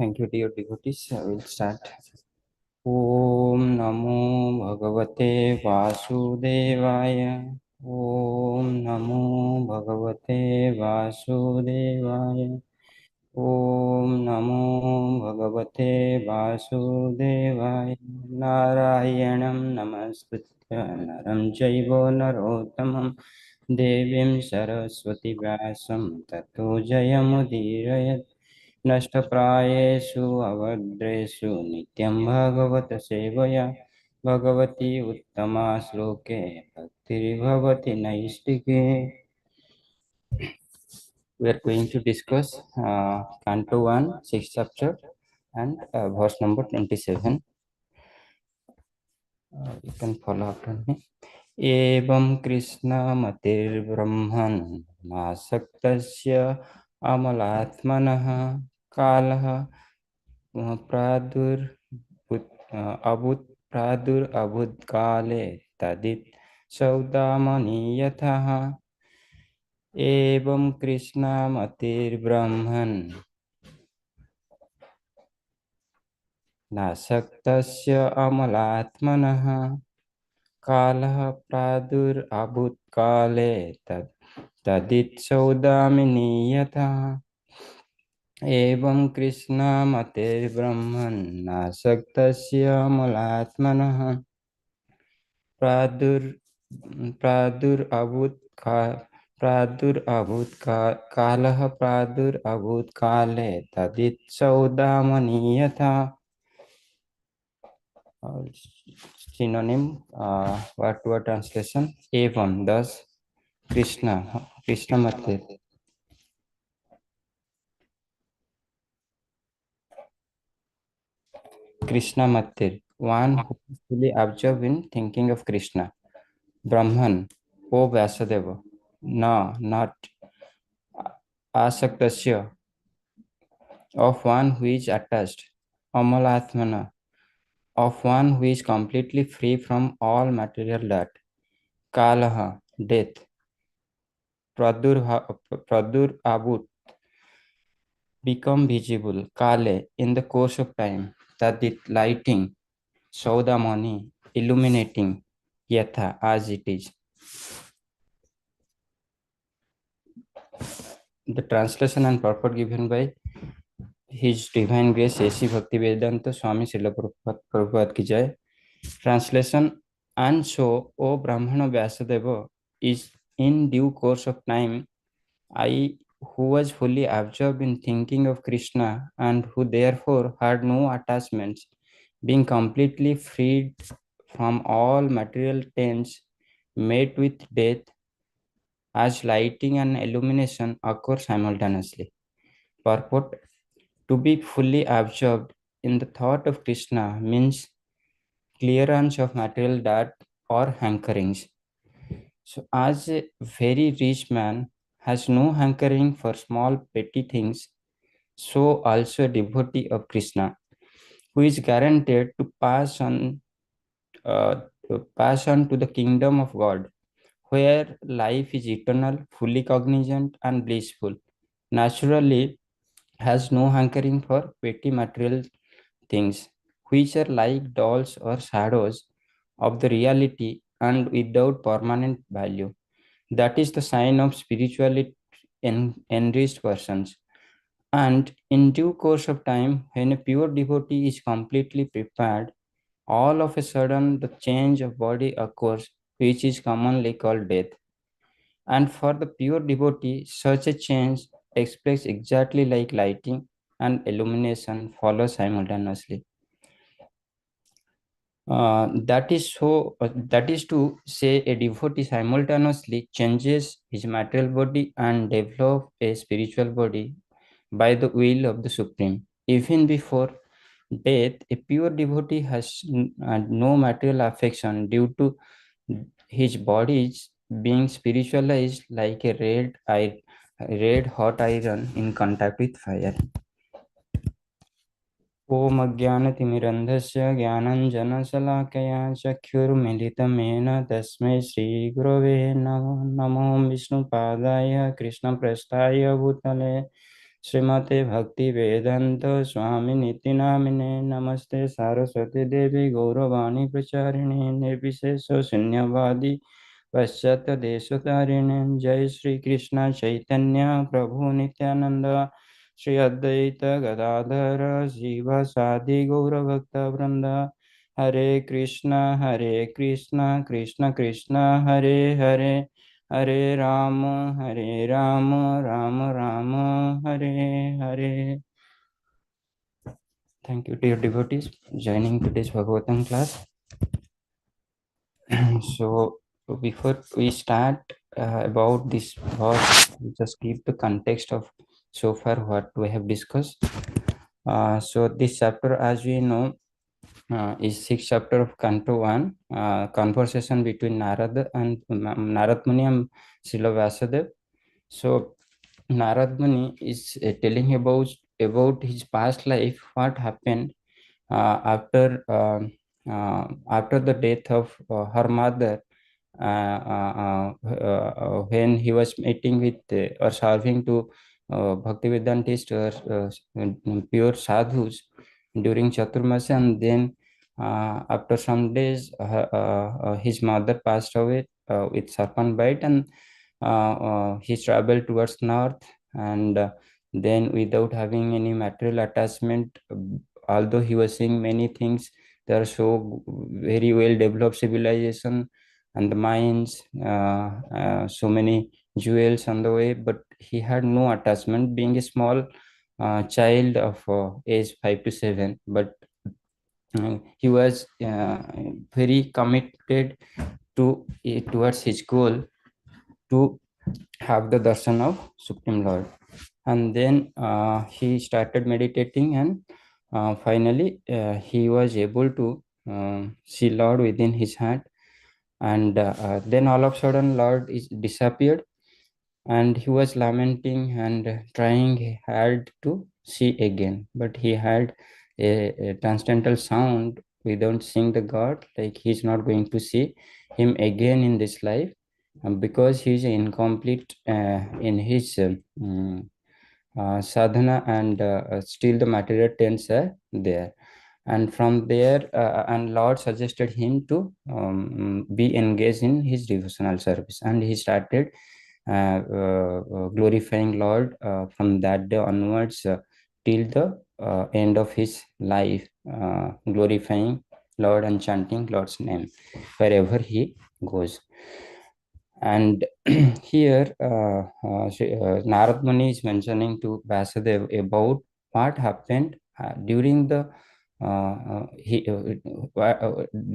Thank you, dear devotees. I will start. Om Namo Bhagavate Vasudevaya. Om Namo Bhagavate Vasudevaya. Om Namo Bhagavate Vasudevaya. Narayanam Namaskritya Naram Jaiva Narottamam Devim Saraswati Vyasam Tato Jayamudirayat नष्टप्रायेषु अवद्रेषु नित्यं भगवत सेवया भगवती उत्तमा श्लोके भक्तिर्भवति नैष्टिके. We are going to discuss Canto 1, 6th chapter and verse number 27. You can follow after me. एवं कृष्णमतिर्ब्रह्मन् नासक्तस्य अमलात्मनः कालः प्रादुरभूत्काले तदित् सौदामनि यथः. एवं कृष्णमतिर्ब्रह्मन् नासक्तस्य अमलात्मनः कालः प्रादुरभूत्काले तदित् सौदामिनि यथः. एवं कृष्णमतिर्ब्रह्मन् नासक्तस्य अमलात्मनः कालः प्रादुरभूत्काले तदित् सौदामनि यथा. Synonym, word translation. Evam, thus Krishnamatir. Krishnamatir, one who is fully absorbed in thinking of Krishna. Brahman, O Vyasadeva. No, not Asaktasya, of one who is attached. Amalatmana, of one who is completely free from all material dirt. Kalaha, death. Pradur become visible. Kale, in the course of time. Tadit, lighting. Saudamani, illuminating. Yatha, as it is. The translation and purport given by His Divine Grace A.C. Bhaktivedanta Swami Srila Prabhupada ki jai. Translation. And so, O Brahmana Vyasadeva, is in due course of time, I, who was fully absorbed in thinking of Krishna and who therefore had no attachments, being completely freed from all material taints, met with death, as lighting and illumination occur simultaneously. Purport. To be fully absorbed in the thought of Krishna means clearance of material dirt or hankerings. So, as a very rich man has no hankering for small petty things, so also a devotee of Krishna, who is guaranteed to uh, pass on to the kingdom of God, where life is eternal, fully cognizant, and blissful, naturally has no hankering for petty material things, which are like dolls or shadows of the reality and without permanent value. That is the sign of spiritually enriched persons. And in due course of time, when a pure devotee is completely prepared, all of a sudden the change of body occurs, which is commonly called death. And for the pure devotee, such a change takes place exactly like lighting and illumination follow simultaneously. That is to say, a devotee simultaneously changes his material body and develop a spiritual body by the will of the Supreme. Even before death, a pure devotee has no material affection due to his body being spiritualized like a red hot iron in contact with fire. ॐ अज्ञानतिमिरन्धस्य ज्ञानञ्जनशलाकया चक्षुर्मिलितं येन तस्मै श्रीगुरवे नमो. नमो विष्णुपादाय कृष्णप्रेष्ठाय भूतले Srimate Bhakti Vedanta Swami Niti Namine Namaste Saraswati Devi Gauravani Pracharine Nirvisesha Sunyavadi Paschatya Deshatarine Jai Shri Krishna Chaitanya Prabhu Nityananda Shri Advaita Gadadhara Shiva Sadi Gaura Bhakta Vrinda Hare Krishna Krishna Krishna Hare Hare Hare Rama, Rama Rama, Hare Hare. Thank you, dear devotees, joining today's Bhagavatam class. So, before we start about this verse, just give the context of so far what we have discussed. So, this chapter, as we know, is sixth chapter of Canto 1, conversation between Narad and Narad Muni and Srila Vyasadeva. So, Narad Muni is telling about his past life, what happened after the death of her mother, when he was meeting with or serving to Bhaktivedantist pure sadhus during Chaturmas, and then after some days, his mother passed away with serpent bite, and he traveled towards north, and then without having any material attachment, although he was seeing many things, they are so very well developed civilization and the mines, so many jewels on the way, but he had no attachment, being a small child of age 5 to 7, but he was very committed towards his goal to have the darshan of Supreme Lord. And then he started meditating, and finally he was able to see Lord within his heart. And then all of a sudden, Lord is disappeared, and he was lamenting and trying hard to see again. But he had a transcendental sound without seeing the God, like he's not going to see him again in this life, because he's incomplete in his sadhana, and still the material tents are there. And from there, and Lord suggested him to be engaged in his devotional service, and he started glorifying Lord from that day onwards till the end of his life, glorifying Lord and chanting Lord's name wherever he goes. And here, Narad Muni is mentioning to Vasudev about what happened during the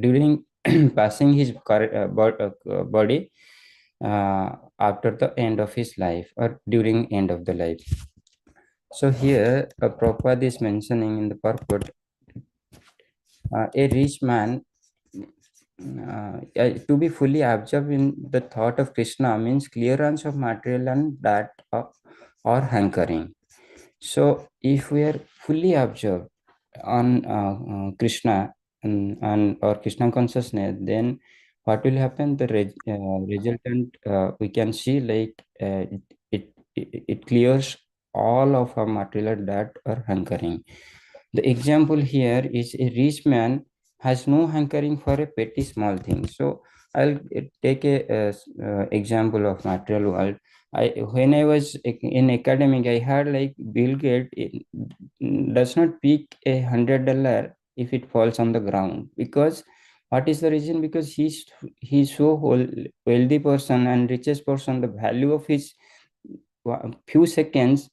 during passing his body after the end of his life, or during end of the life. So here, Prabhupada is mentioning in the purport, a rich man to be fully absorbed in the thought of Krishna means clearance of material and that or hankering. So if we are fully absorbed on Krishna, and or Krishna consciousness, then what will happen? The resultant we can see, like it clears all of our material that are hankering. The example here is a rich man has no hankering for a petty small thing. So I'll take a example of material world. When I was in academic, I heard like Bill Gates does not pick $100 if it falls on the ground, because what is the reason? Because he's so wealthy person and richest person. The value of his few seconds,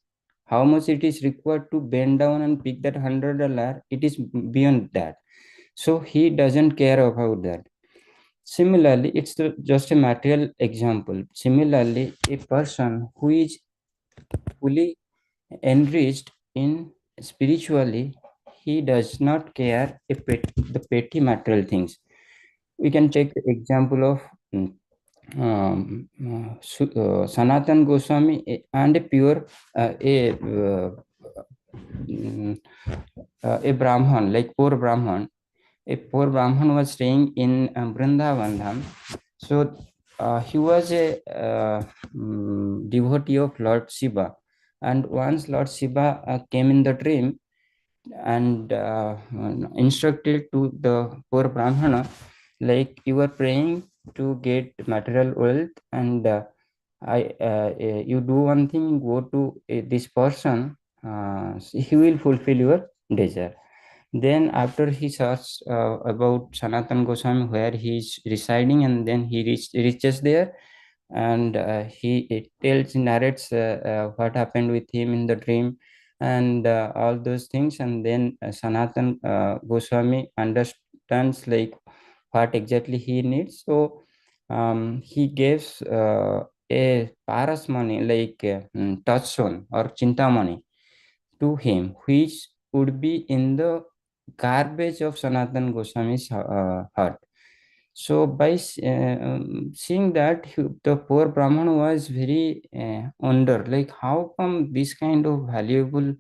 how much it is required to bend down and pick that $100, it is beyond that. So he doesn't care about that. Similarly, it's just a material example. Similarly, a person who is fully enriched in spiritually, he does not care the petty material things. We can take the example of Sanatan Goswami, and a pure mm, a Brahman, like poor Brahman. A poor Brahman was staying in Vrindavan Dham. So he was a devotee of Lord Shiva, And once Lord Shiva came in the dream and instructed to the poor Brahmana, like, you are praying to get material wealth, and you do one thing, go to this person, he will fulfill your desire. Then after he searched about Sanatan Goswami where he is residing, and then he reaches there, and he it tells narrates what happened with him in the dream, and all those things. And then Sanatan Goswami understands like what exactly he needs. So he gives a paras money, like touchstone or chintamani to him, which would be in the garbage of Sanatan Goswami's heart. So by seeing that, the poor Brahman was very wonder, like, how come this kind of valuable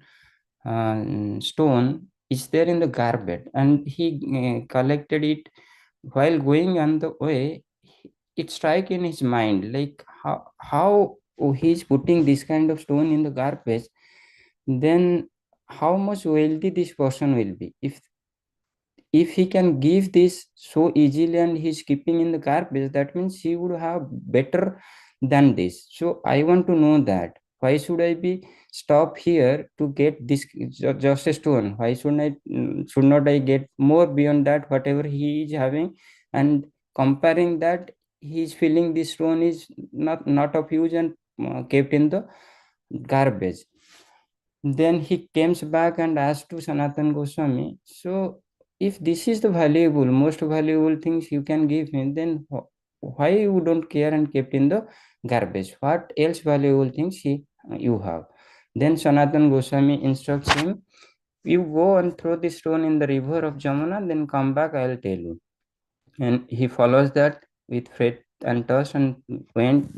stone is there in the garbage? And he collected it. While going on the way, it strike in his mind, like, how he's putting this kind of stone in the garbage, then how much wealthy this person will be if he can give this so easily and he's keeping in the garbage. That means he would have better than this. So I want to know that why should I be stop here to get this just a stone? Why should not I get more beyond that, whatever he is having? And comparing that, he is feeling this stone is not of use and kept in the garbage. Then he comes back and asks to Sanatan Goswami, so if this is the valuable, most valuable things you can give me, then why you don't care and kept in the garbage? What else valuable things you have? Then Sanatan Goswami instructs him, you go and throw the stone in the river of Jamuna, then come back, I'll tell you. And he follows that with faith and trust, and went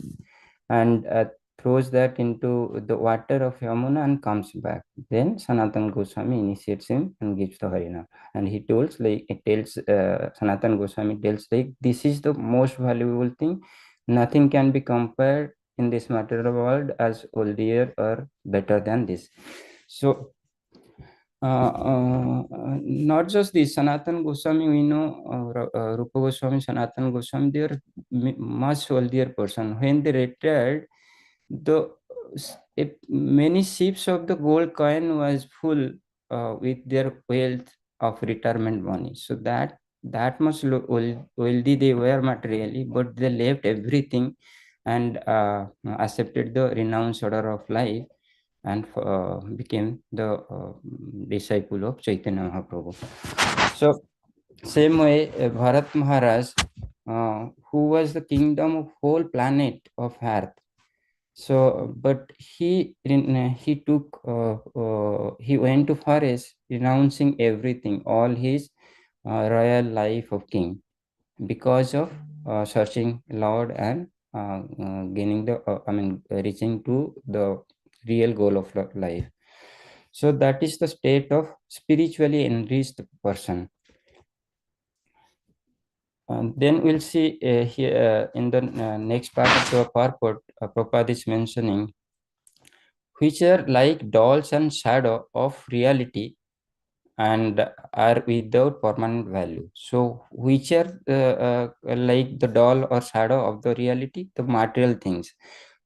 and throws that into the water of Yamuna and comes back. Then Sanatan Goswami initiates him and gives the Harina. And he tells, like, it tells Sanatan Goswami tells, like, this is the most valuable thing. Nothing can be compared in this material world as worthier or better than this. So not just this, Sanatan Goswami, we know Rupa Goswami, Sanatan Goswami, they are much wealthier person. When they retired, the many ships of the gold coin was full with their wealth of retirement money. So that much wealthy they were materially, but they left everything and accepted the renounced order of life, and became the disciple of Chaitanya Mahaprabhu. So, same way, Bharat Maharaj, who was the kingdom of whole planet of Earth. So, but he took he went to forest, renouncing everything, all his royal life of king, because of searching Lord and gaining the reaching to the real goal of life. So that is the state of spiritually enriched person. Then we'll see here in the next part of the purport, Prabhupada is mentioning, which are like dolls and shadow of reality and are without permanent value. So which are like the doll or shadow of the reality, the material things.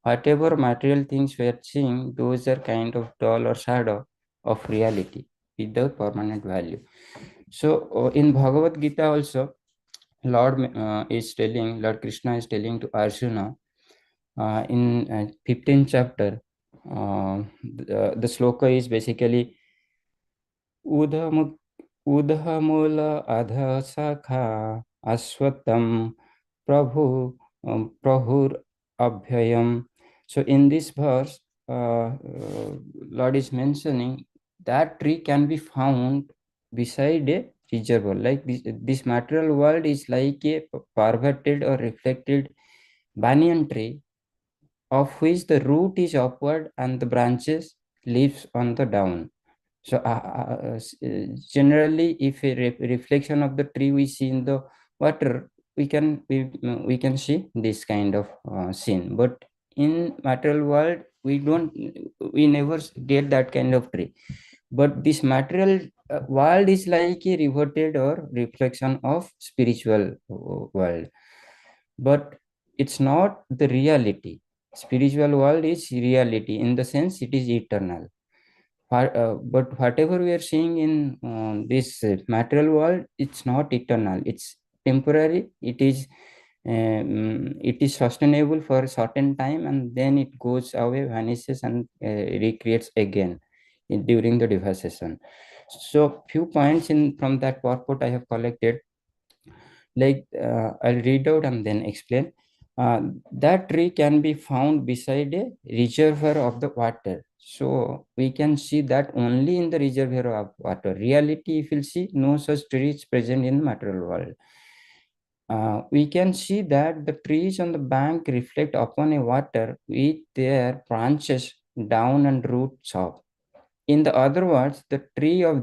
Whatever material things we are seeing, those are kind of doll or shadow of reality without permanent value. So in Bhagavad Gita also, Lord Krishna is telling to Arjuna in 15th chapter. The sloka is basically Udham Udhamula Adha Sakha Aswatam Prabhur Abhyayam. So in this verse, Lord is mentioning that tree can be found beside a reservoir. Like this material world is like a perverted or reflected banyan tree, of which the root is upward and the branches leaves on the down. So generally, if a reflection of the tree we see in the water, we can see this kind of scene. But in material world we never get that kind of tree. But this material world is like a reverted or reflection of spiritual world, but it's not the reality. Spiritual world is reality in the sense it is eternal. But whatever we are seeing in this material world, it's not eternal. It's temporary. It is sustainable for a certain time, and then it goes away, vanishes, and recreates again during the devastation. So few points in from that purport I have collected. Like I'll read out and then explain. That tree can be found beside a reservoir of the water. So we can see that only in the reservoir of water. Reality, if you see, no such tree is present in the material world. We can see that the trees on the bank reflect upon a water with their branches down and roots up. In the other words, the tree of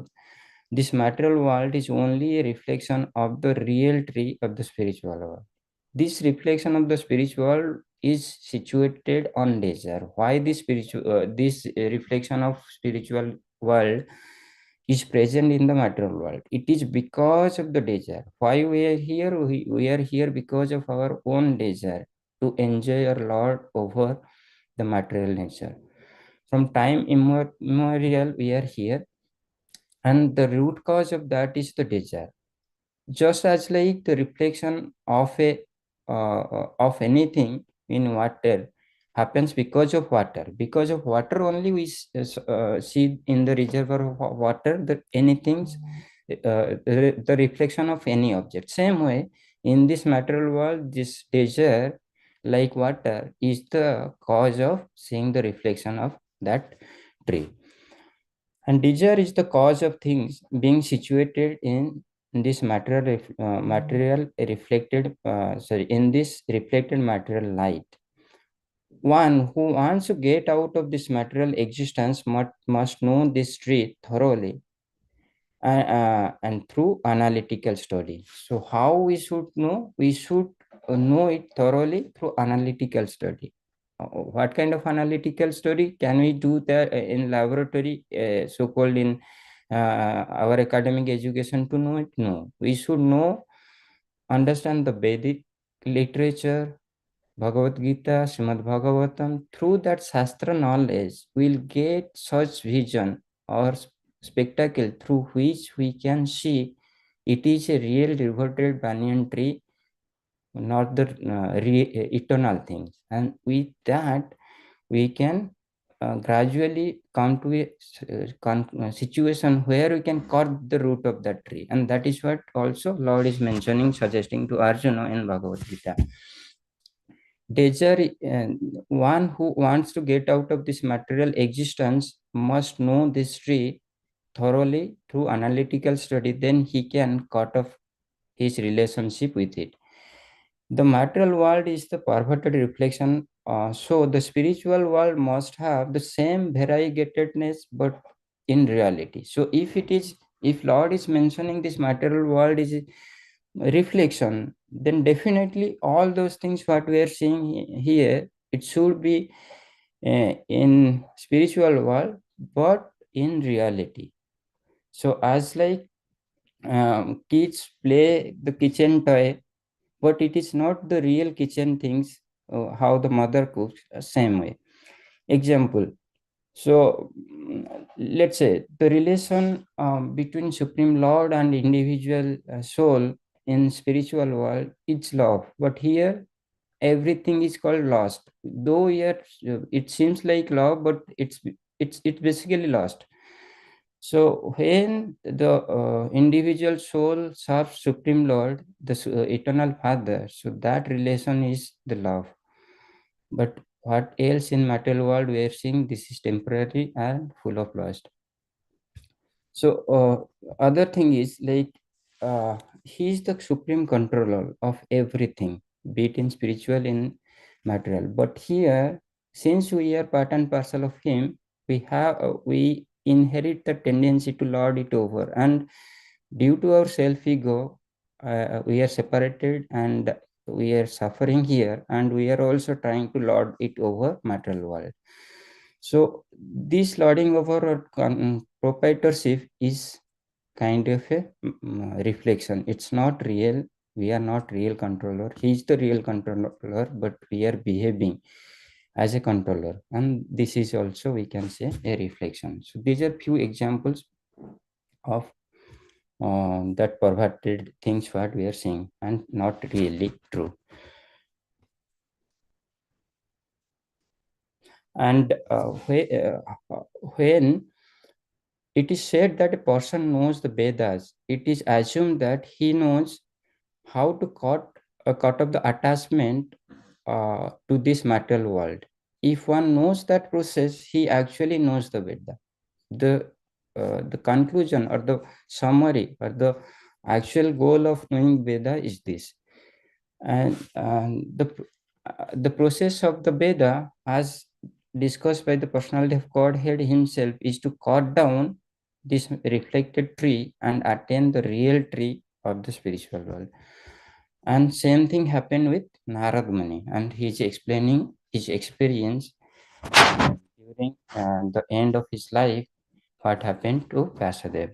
this material world is only a reflection of the real tree of the spiritual world. This reflection of the spiritual world is situated on desire. Why this reflection of spiritual world is present in the material world? It is because of the desire. Why we are here? We are here because of our own desire to enjoy our Lord over the material nature. From time immemorial, we are here, and the root cause of that is the desire. Just as like the reflection of anything in water happens because of water only we see in the reservoir of water that anything, the reflection of any object. Same way, in this material world, this desire like water is the cause of seeing the reflection of that tree. And desire is the cause of things being situated in this material reflected in this reflected material light. One who wants to get out of this material existence must know this truth thoroughly and through analytical study. So how we should know? We should know it thoroughly through analytical study. What kind of analytical study can we do there in laboratory, so-called in our academic education to know it? No, we should know, understand the Vedic literature, Bhagavad Gita, Srimad Bhagavatam. Through that Shastra knowledge, we'll get such vision or spectacle through which we can see it is a real reverted banyan tree, not the eternal things. And with that, we can gradually come to a situation where we can cut the root of that tree. And that is what also Lord is mentioning, suggesting to Arjuna in Bhagavad Gita. Desire, one who wants to get out of this material existence must know this tree thoroughly through analytical study, then he can cut off his relationship with it. The material world is the perverted reflection, so the spiritual world must have the same variegatedness, but in reality. So if Lord is mentioning this material world is a reflection, then definitely all those things what we are seeing here, it should be in spiritual world, but in reality. So as like kids play the kitchen toy, but it is not the real kitchen things, how the mother cooks, same way. Example. So let's say the relation between Supreme Lord and individual soul in spiritual world, it's love, but here everything is called lost. Though here it seems like love, but it's basically lost. So when the individual soul serves Supreme Lord, the Eternal Father, so that relation is the love. But what else in material world we are seeing, this is temporary and full of lust. So other thing is like he is the supreme controller of everything, be it in spiritual, in material. But here, since we are part and parcel of him, we inherit the tendency to lord it over, and due to our self ego, we are separated and we are suffering here, and we are also trying to lord it over material world. So this lording over or proprietorship is kind of a reflection. It's not real. We are not real controller. He is the real controller, but we are behaving as a controller, and this is also, we can say, a reflection. So these are few examples of that perverted things what we are seeing and not really true. And when it is said that a person knows the Vedas, it is assumed that he knows how to cut off the attachment to this material world. If one knows that process, he actually knows the Veda. The conclusion or the summary or the actual goal of knowing Veda is this. And the process of the Veda, as discussed by the personality of Godhead himself, is to cut down this reflected tree and attain the real tree of the spiritual world. And same thing happened with Narad Muni, and he's explaining his experience during the end of his life, what happened to Vyasadeva.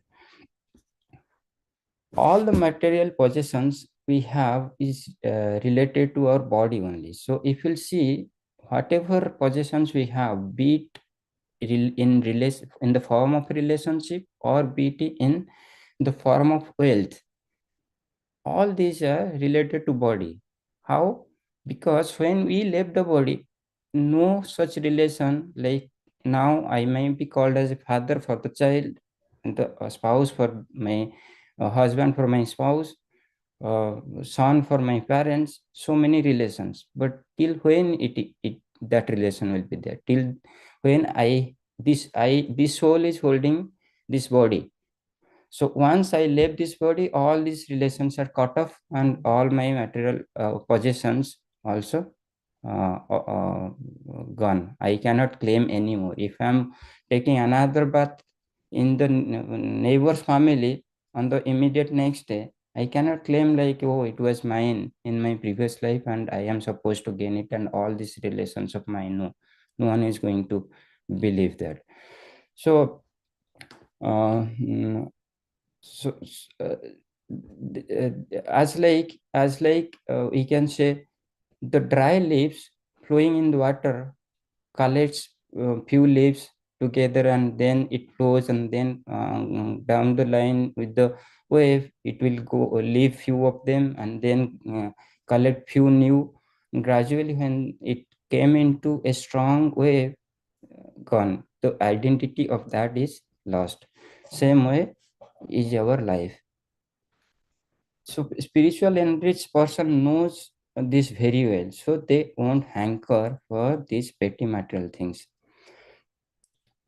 All the material possessions we have is related to our body only. So if you'll see, whatever possessions we have, be it in the form of relationship or be it in the form of wealth, all these are related to body. How? Because when we left the body, no such relation, like now I may be called as a father for the child, and the spouse for my husband for my spouse, son for my parents, so many relations. But till when it that relation will be there? Till when this soul is holding this body. So once I left this body, all these relations are cut off, and all my material possessions also gone. I cannot claim anymore. If I'm taking another bath in the neighbor's family on the immediate next day, I cannot claim like, oh, it was mine in my previous life and I am supposed to gain it and all these relations of mine. No, no one is going to believe that. So, mm, so as like we can say, the dry leaves flowing in the water collects few leaves together and then it flows, and then down the line with the wave it will go leave few of them and then collect few new. Gradually when it came into a strong wave, gone, the identity of that is lost. Same way is our life. So spiritual enriched person knows this very well, so they won't hanker for these petty material things.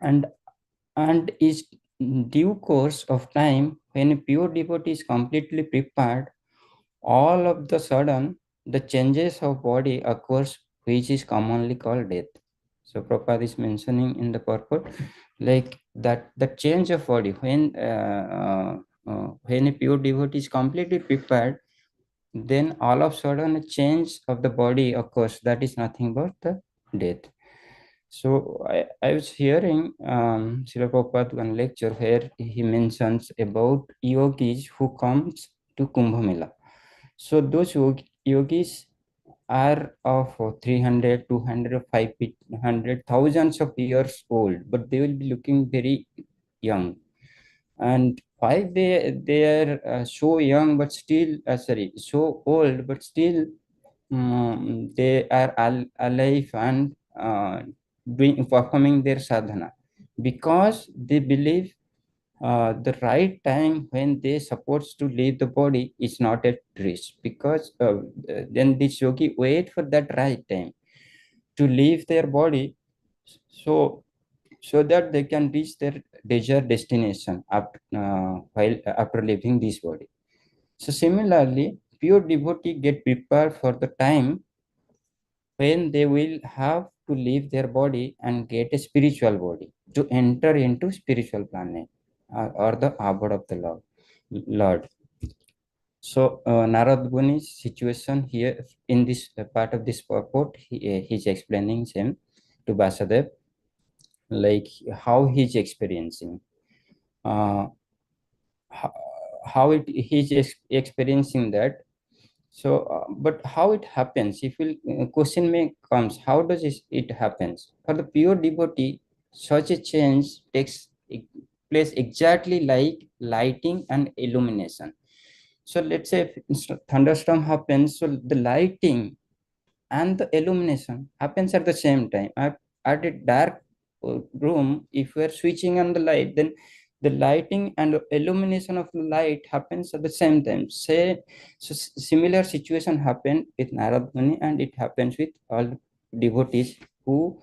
And and is due course of time, when a pure devotee is completely prepared, all of the sudden the changes of body occurs, which is commonly called death. So Prabhupada is mentioning in the purport like that the change of body when a pure devotee is completely prepared, then all of a sudden a change of the body occurs, that is nothing but the death. So I was hearing Srila Prabhupada one lecture where he mentions about yogis who comes to Kumbh Mela. So those yogis are of 300, 200, 500, thousands of years old, but they will be looking very young. And why they are so young but still sorry, so old but still they are alive and doing performing their sadhana? Because they believe the right time when they supposed to leave the body is not at risk, because then this yogi wait for that right time to leave their body, so so that they can reach their desired destination while after leaving this body. So similarly, pure devotee get prepared for the time when they will have to leave their body and get a spiritual body to enter into spiritual planet or the abode of the Lord. So Narad Muni's situation here in this part of this purport, he's explaining him to Basadev, like how he's experiencing, uh, how, how it he's experiencing that. So, but how it happens? If will question may comes, how does it happens? For the pure devotee, such a change takes place exactly like lighting and illumination. So let's say if thunderstorm happens, so the lighting and the illumination happens at the same time. At a dark room, if we are switching on the light, then the lighting and illumination of the light happens at the same time. Say, so similar situation happened with Narad Muni, and it happens with all devotees who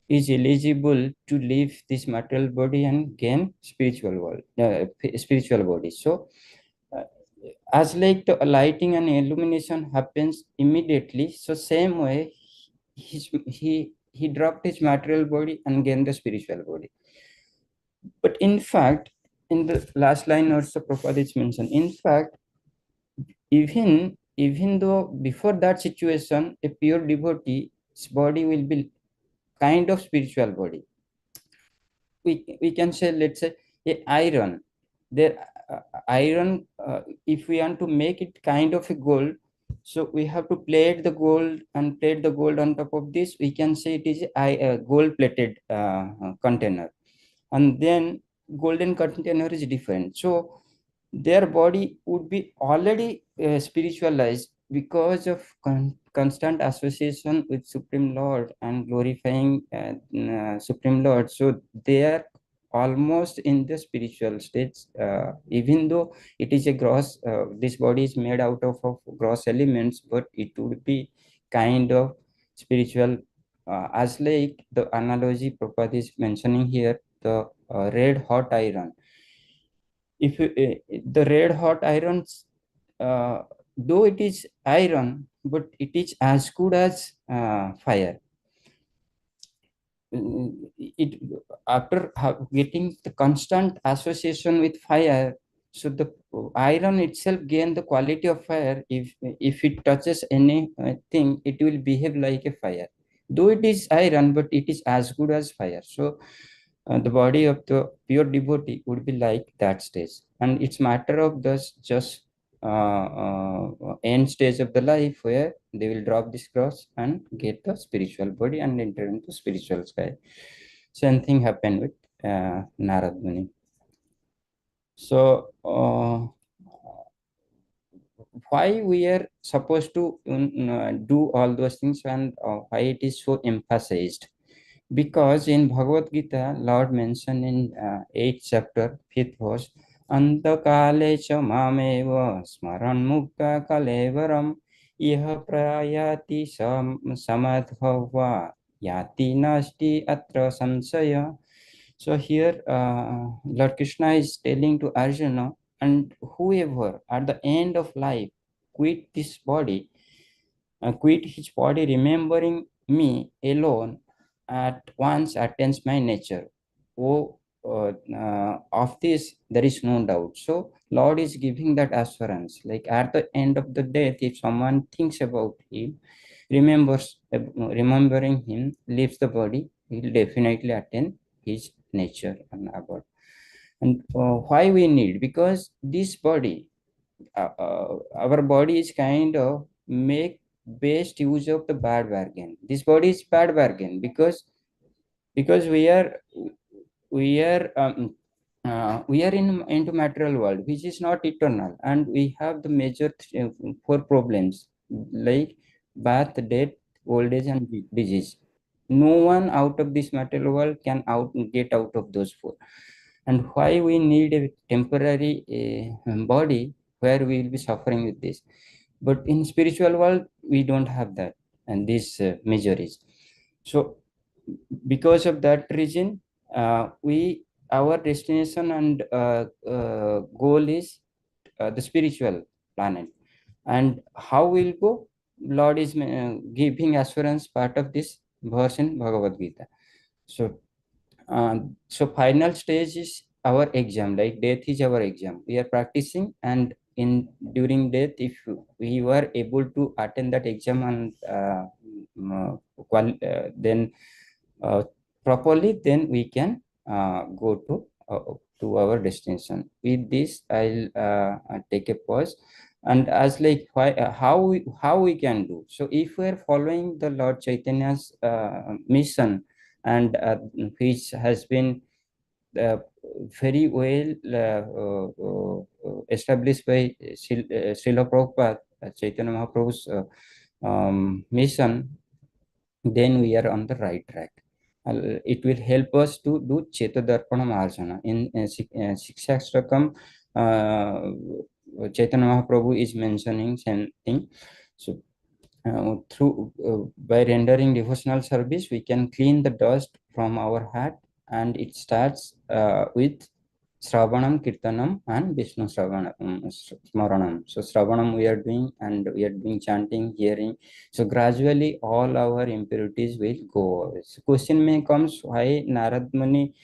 is eligible to leave this material body and gain spiritual world, spiritual body. So uh, as like the lighting and illumination happens immediately, so same way he dropped his material body and gained the spiritual body. But in fact, in the last line also Prabhupada is mentioned, in fact, even though before that situation a pure devotee's body will be kind of spiritual body. We can say, let's say, a iron there, iron, if we want to make it kind of a gold, so we have to plate the gold and plate the gold on top of this. We can say it is a gold plated container, and then golden container is different. So their body would be already spiritualized because of constant association with Supreme Lord and glorifying Supreme Lord. So they are almost in the spiritual states, even though it is a gross, this body is made out of gross elements, but it would be kind of spiritual, as like the analogy Prabhupada is mentioning here, the red hot iron. If the red hot irons, uh, though it is iron, but it is as good as fire. It after getting the constant association with fire, so the iron itself gain the quality of fire. If it touches anything, it will behave like a fire. Though it is iron, but it is as good as fire. So the body of the pure devotee would be like that stage, and it's matter of this just end stage of the life where they will drop this cross and get the spiritual body and enter into spiritual sky. Same thing happened with Narad Muni. So why we are supposed to do all those things, and why it is so emphasized? Because in Bhagavad Gita, Lord mentioned in 8th chapter, 5th verse, Antakale cha mameva smaran mukta kalevaram iha prayati samadhava yati nasti atra samsaya. So here, Lord Krishna is telling to Arjuna, and whoever at the end of life quit this body, quit his body, remembering me alone, at once attains my nature. Oh, of this there is no doubt. So Lord is giving that assurance. Like at the end of the death, if someone thinks about him, remembering him, leaves the body, he will definitely attain his nature and abode. And why we need? Because this body, our body is kind of make best use of the bad bargain. This body is bad bargain because we are in into material world which is not eternal, and we have the major four problems like birth, death, old age, and disease. No one out of this material world can get out of those four. And why we need a temporary body where we will be suffering with this? But in spiritual world we don't have that, and this miseries. So because of that reason, we our destination and goal is the spiritual planet. And how we'll go? Lord is giving assurance part of this verse in Bhagavad Gita. So so final stage is our exam, like death is our exam. We are practicing, and in during death, if we were able to attend that exam and then uh, properly, then we can go to our destination. With this, I'll take a pause. And as like why how we can do so, if we are following the Lord Chaitanya's mission, and which has been uh, very well established by Srila Prabhupada, Chaitanya Mahaprabhu's mission, then we are on the right track. It will help us to do Chetadarpana Marjana. In Shikshastrakam, Chaitanya Mahaprabhu is mentioning same thing. So, through by rendering devotional service, we can clean the dust from our heart, and it starts with Sravanam, Kirtanam, and Vishnu Smaranam. So Sravanam we are doing, and we are doing chanting, hearing. So gradually all our impurities will go away. So question may comes, why Narad Muni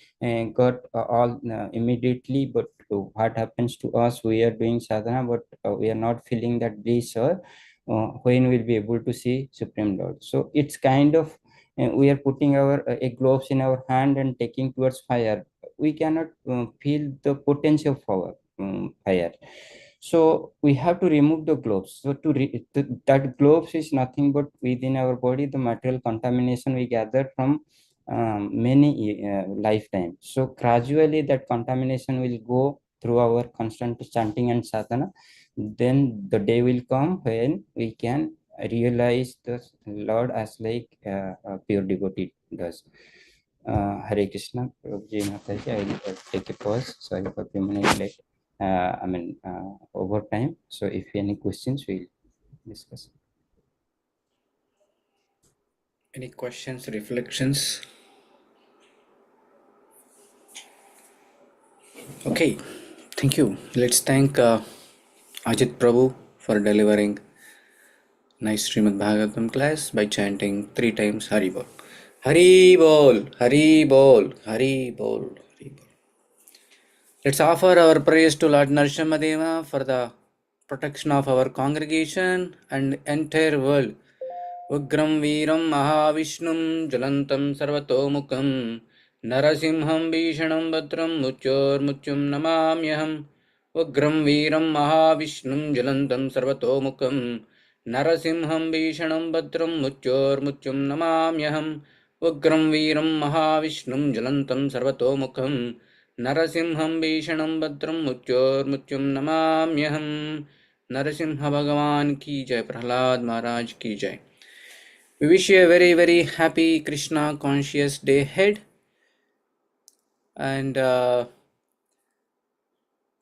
got all immediately, but what happens to us? We are doing sadhana, but we are not feeling that bliss, or when we'll be able to see Supreme Lord. So it's kind of we are putting our a gloves in our hand and taking towards fire. We cannot feel the potential of our fire. So we have to remove the gloves. So that gloves is nothing but within our body the material contamination we gather from many lifetimes. So gradually that contamination will go through our constant chanting and sadhana. Then the day will come when we can realize the Lord as like a pure devotee does. Hare Krishna, Prabhuji Mataji, I will take a pause. Sorry for a few minutes late. Over time. So if any questions, we'll discuss. Any questions, reflections? Okay, thank you. Let's thank Ajit Prabhu for delivering nice Srimad Bhagavatam class by chanting 3 times Hari Bol. Hari Bol, Hari Bol, Hari Bol, Hari Bol. Let's offer our praise to Lord Narasimhadeva for the protection of our congregation and entire world. उग्रं वीरं महाविष्णुं ज्वलन्तं सर्वतोमुखं नरसिंहं भीषणं भद्रं मृत्योर्मृत्युं नमाम्यहम् उग्रं वीरं महाविष्णुं ज्वलन्तं सर्वतोमुखं नरसिंहं भीषणं भद्रं मृत्योर्मृत्युं नमाम्यहम् उग्रं वीरं महाविष्णुं ज्वलन्तं सर्वतोमुखं नरसिंहं भीषणं भद्रं मृत्योर्मृत्युं नमाम्यहम् नरसिंह भगवान की जय, प्रहलाद महाराज की जय. We wish you a very, very happy Krishna conscious day ahead, and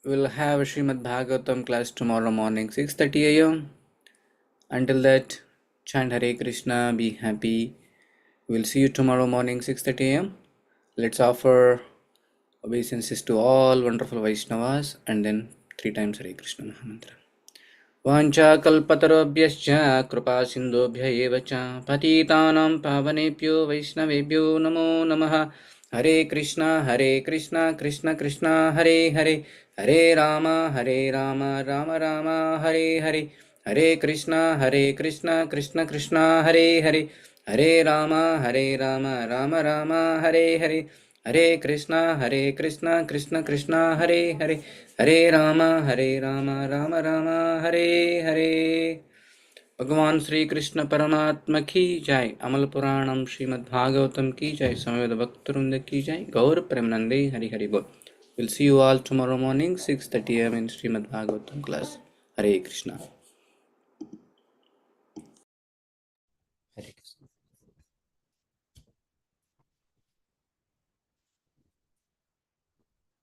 we'll have a Srimad Bhagavatam class tomorrow morning 6:30 a.m. Until that, chant Hare Krishna, be happy. We'll see you tomorrow morning 6:30 a.m. Let's offer obeisances to all wonderful Vaishnavas and then 3 times Hare Krishna Mahamantra. वाञ्छाकल्पतरुभ्यश्च कृपासिन्धुभ्य एव च पतितानां पावनेभ्यो वैष्णवेभ्यो नमो नमः. हरे कृष्णा कृष्ण कृष्ण हरे हरे, हरे राम राम राम हरे हरे, हरे कृष्णा कृष्ण कृष्ण हरे हरे, हरे राम राम राम हरे हरे, हरे कृष्णा कृष्ण कृष्ण हरे हरे, हरे राम राम राम हरे हरे. भगवान श्री कृष्ण परमात्मा की जय. अमल पुराणम श्रीमद् भागवतम की जय. समवेत भक्तवृंद की जय. गौर प्रेमानंदे हरि हरि बोल. We'll see you all tomorrow morning 6:30 a.m. in Srimad Bhagavatam class. Hare Krishna.